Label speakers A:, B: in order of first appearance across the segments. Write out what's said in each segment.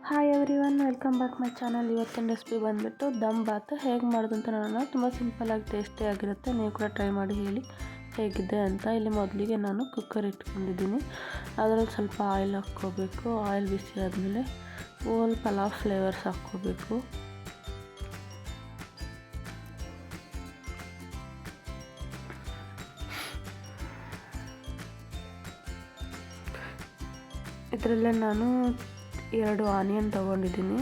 A: Hi everyone, welcome back my channel. ಇವತ್ತಿನ recipe ಬಂದುಬಿಟ್ಟು ದಮ್ ಬಾತ್ ಹೇಗೆ ಮಾಡೋದು ಅಂತ ನೋಡೋಣ. ತುಂಬ ಸಿಂಪಲ್ಲಾಗಿ ಟೇಸ್ಟಿಯಾಗಿರುತ್ತೆ. ನೀವು ಕೂಡ ಟ್ರೈ ಮಾಡಿ ಹೇಳಿ ಹೇಗಿದೆ ಅಂತ. ಇಲ್ಲಿ ಮೊದಲಿಗೆ ನಾನು ಕುಕ್ಕರ್ ಇಟ್ಕೊಂಡಿದ್ದೀನಿ. ಅದರಲ್ಲಿ ಸ್ವಲ್ಪ ಆಯಿಲ್ ಹಾಕ್ಕೋಬೇಕು. ಆಯಿಲ್ ಬಿಸಿ ಆದಮೇಲೆ ಓಲ್ ಪಲಾವ್ ಫ್ಲೇವರ್ಸ್ ಹಾಕ್ಕೋಬೇಕು. ಇದರಲ್ಲೇ ನಾನು 2 ಆನಿಯನ್ ತೊಗೊಂಡಿದ್ದೀನಿ.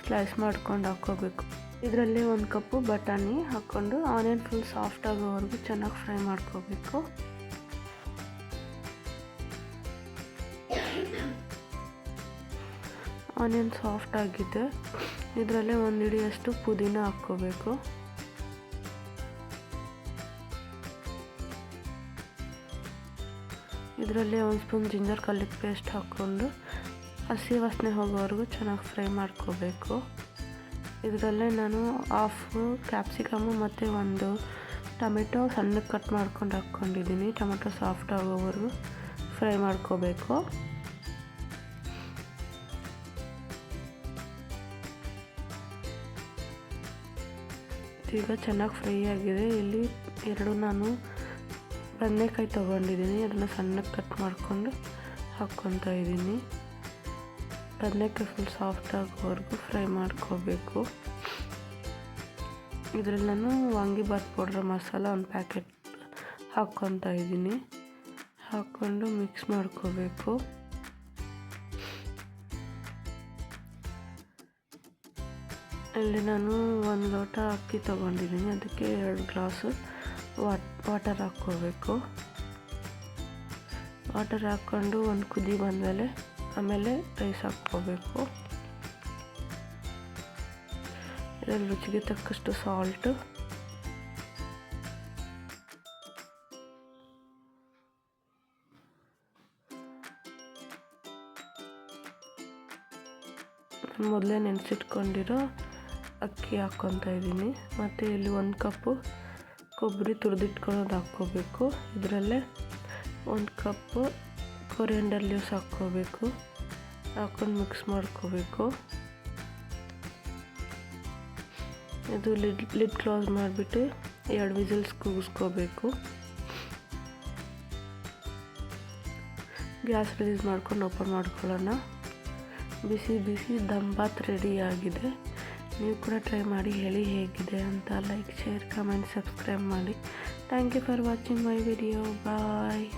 A: ಸ್ಲೈಸ್ ಮಾಡ್ಕೊಂಡು ಹಾಕ್ಕೋಬೇಕು. ಇದರಲ್ಲಿ 1 ಕಪ್ಪು ಬಟಾಣಿ ಹಾಕ್ಕೊಂಡು ಆನಿಯನ್ ಫುಲ್ ಸಾಫ್ಟ್ ಆಗೋವರೆಗೂ ಚೆನ್ನಾಗಿ ಫ್ರೈ ಮಾಡ್ಕೋಬೇಕು. ಆನಿಯನ್ ಸಾಫ್ಟ್ ಆಗಿದೆ. ಇದರಲ್ಲೇ 1 ಹಿಡಿಯಷ್ಟು ಪುದೀನ ಹಾಕ್ಕೋಬೇಕು. ಇದರಲ್ಲಿ 1 ಸ್ಪೂನ್ ಜಿಂಜರ್ ಗಾರ್ಲಿಕ್ ಪೇಸ್ಟ್ ಹಾಕ್ಕೊಂಡು ಹಸಿ ವಾಸನೆ ಹೋಗೋವರೆಗೂ ಚೆನ್ನಾಗಿ ಫ್ರೈ ಮಾಡ್ಕೋಬೇಕು. ಇದರಲ್ಲೇ ನಾನು ಹಾಫ್ ಕ್ಯಾಪ್ಸಿಕಮ್ಮು ಮತ್ತು 1 ಟೊಮೆಟೊ ಸಣ್ಣಕ್ಕೆ ಕಟ್ ಮಾಡ್ಕೊಂಡು ಹಾಕ್ಕೊಂಡಿದ್ದೀನಿ. ಟೊಮೆಟೊ ಸಾಫ್ಟ್ ಆಗೋವರೆಗೂ ಫ್ರೈ ಮಾಡ್ಕೋಬೇಕು. ಈಗ ಚೆನ್ನಾಗಿ ಫ್ರೈ ಆಗಿದೆ. ಇಲ್ಲಿ 2 ನಾನು ಬದನೆಕಾಯಿ ತೊಗೊಂಡಿದ್ದೀನಿ. ಅದನ್ನು ಸಣ್ಣಕ್ಕೆ ಕಟ್ ಮಾಡಿಕೊಂಡು ಹಾಕ್ಕೊತಾ ಇದ್ದೀನಿ. ಬದನೆಕಾಯಿ ಫುಲ್ ಸಾಫ್ಟ್ ಆಗೋವರೆಗೂ ಫ್ರೈ ಮಾಡ್ಕೋಬೇಕು. ಇದರಲ್ಲಿ ನಾನು ವಾಂಗಿಬಾತ್ ಪೌಡ್ರ್ ಮಸಾಲ 1 ಪ್ಯಾಕೆಟ್ ಹಾಕ್ಕೊತಾ ಇದ್ದೀನಿ. ಹಾಕ್ಕೊಂಡು ಮಿಕ್ಸ್ ಮಾಡ್ಕೋಬೇಕು. ಇಲ್ಲಿ ನಾನು 1 ಲೋಟ ಅಕ್ಕಿ ತೊಗೊಂಡಿದ್ದೀನಿ. ಅದಕ್ಕೆ 2 ಗ್ಲಾಸು ವಾಟರ್ ಹಾಕ್ಕೋಬೇಕು. ವಾಟರ್ ಹಾಕ್ಕೊಂಡು 1 ಕುದಿ ಬಂದಮೇಲೆ ಆಮೇಲೆ ರೈಸ್ ಹಾಕ್ಕೋಬೇಕು. ಇದರಲ್ಲಿ ರುಚಿಗೆ ತಕ್ಕಷ್ಟು ಸಾಲ್ಟು, ನಾನು ಮೊದಲೇ ನೆನೆಸಿಟ್ಕೊಂಡಿರೋ ಅಕ್ಕಿ ಹಾಕ್ಕೊತಾ ಇದ್ದೀನಿ. ಮತ್ತು ಇಲ್ಲಿ 1 ಕಪ್ಪು ಕೊಬ್ಬರಿ ತುರಿದಿಟ್ಕೊಳ್ಳೋದು ಹಾಕ್ಕೋಬೇಕು. ಇದರಲ್ಲೇ 1 ಕಪ್ಪು ಕೊರಿಯಂಡರ್ ಲೀವ್ಸ್ ಹಾಕ್ಕೋಬೇಕು. ಹಾಕ್ಕೊಂಡು ಮಿಕ್ಸ್ ಮಾಡ್ಕೋಬೇಕು. ಇದು ಲಿಡ್ ಕ್ಲೋಸ್ ಮಾಡಿಬಿಟ್ಟು 2 ವಿಸಿಲ್ಸ್ ಕೂಗಿಸ್ಕೋಬೇಕು. ಗ್ಯಾಸ್ ರಿಲೀಸ್ ಮಾಡ್ಕೊಂಡು ಓಪನ್ ಮಾಡ್ಕೊಳ್ಳೋಣ. ಬಿಸಿ ಬಿಸಿ ದಮ್ ಬಾತ್ ರೆಡಿ ಆಗಿದೆ. ನೀವು ಕೂಡ ಟ್ರೈ ಮಾಡಿ ಹೇಳಿ ಹೇಗಿದೆ ಅಂತ. ಲೈಕ್, ಶೇರ್, ಕಮೆಂಟ್, ಸಬ್ಸ್ಕ್ರೈಬ್ ಮಾಡಿ. Thank you for watching my video. Bye.